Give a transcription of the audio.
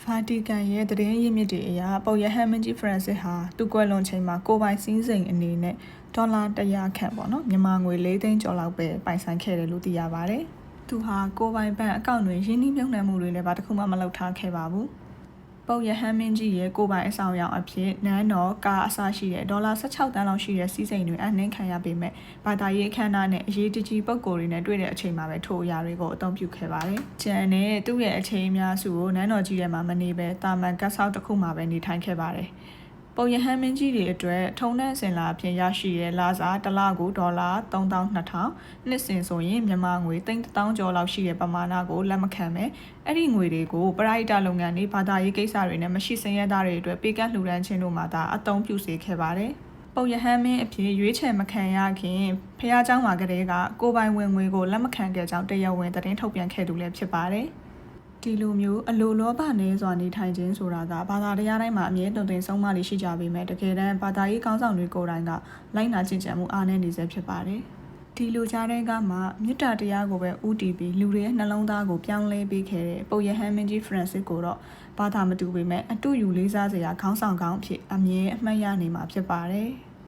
ဗာတီကန်ရဲ့သတင်းရင်းမြစ်တွေအရပုပ်ရဟန်းမင်းကြီးဖရန့်စစ်ဟာသူကွယ်လွန်ချိန်မှာကိုပိုင်စည်းစိမ်အနေနဲ့ဒေါ်လာ100ခန့်ပေါ့နော်မြန်မာငွေ4သိန်းကျော်လောက်ပဲပိုင်ဆိုင်ခဲ့တယ်လို့သိရပါတယ်။သူဟာကိုပိုင်ဘဏ်အကောင့်တွေရင်းနှီးမြှုပ်နှံမှုတွေလည်းဘာတစ်ခုမှမလုပ်ထားခဲ့ပါဘူး။ပုပ်ရဟန်းမင်းကြီးရဲ့ကိုပိုင်အဆောင်အယောင်အဖြစ်နန်းတော်ကားအစရှိတဲ့ဒေါ်လာ16တန်းလောက်ရှိတဲ့စည်းစိမ်တွေအနှင်းခံရပေမဲ့ဘာသာရေးအခမ်းအနားနဲ့အရေးတကြီးပုံကိုယ်တွေနဲ့တွေ့တဲ့အချိန်မှာပဲထိုအရာတွေကိုအသုံးပြုခဲ့ပါတယ်။ကျန်တဲ့သူ့ရဲ့အချိန်အများစုကိုနန်းတော်ကြီးထဲမှာမနေပဲတာမန်ကတ်ဆောက်တစ်ခုမှာပဲနေထိုင်ခဲ့ပါတယ်။ပုပ်ရဟန်းမင်းကြီးတွေအတွက်ထုံးတမ်းအစဉ်လာအဖြစ်ရရှိတဲ့လစာတစ်လကိုဒေါ်လာ32,000နှစ်စဉ်ဆိုရင်မြန်မာငွေ3,000ကျော်လောက်ရှိတဲ့ပမာဏကိုလက်မခံပဲအဲ့ဒီငွေတွေကိုပရိုက်တာလုပ်ငန်းတွေဘာသာရေးကိစ္စတွေနဲ့မရှိစင်ရသားတွေအတွက်ပေးကမ်းလှူဒန်းခြင်းတို့မှာဒါအသုံးပြုစေခဲ့ပါတယ်။ပုပ်ရဟန်းမင်းအဖြစ်ရွေးချယ်မခံရခင်ဖះเจ้าမှာကတည်းကကိုပိုင်ဝင်ငွေကိုလက်မခံခဲ့ကြောင်းတရားဝင်သတင်းထုတ်ပြန်ခဲ့သူလည်းဖြစ်ပါတယ်။ဒီလိုမျိုးအလိုလောဘနည်းစွာနေထိုင်ခြင်းဆိုတာကဘာသာတရားတိုင်းမှာအမြဲတုံတင်ဆုံးမလေးရှိကြပေမဲ့တကယ်တမ်းဘာသာရေးကောင်းဆောင်တွေကိုယ်တိုင်ကလိုက်နာကျင့်ကြံမှုအားနည်းနေစေဖြစ်ပါတယ်။ဒီလိုကြားတဲ့ကမှမေတ္တာတရားကိုပဲဥတည်ပြီးလူတွေရဲ့နှလုံးသားကိုပြောင်းလဲပေးခဲ့တဲ့ပုပ်ရဟန်းမင်းကြီးဖရန့်စစ်ကိုတော့ဘာသာမတူပေမဲ့အတူယူလေးစားစရာခေါင်းဆောင်ကောင်းအဖြစ်အမြဲအမှတ်ရနေမှာဖြစ်ပါတယ်။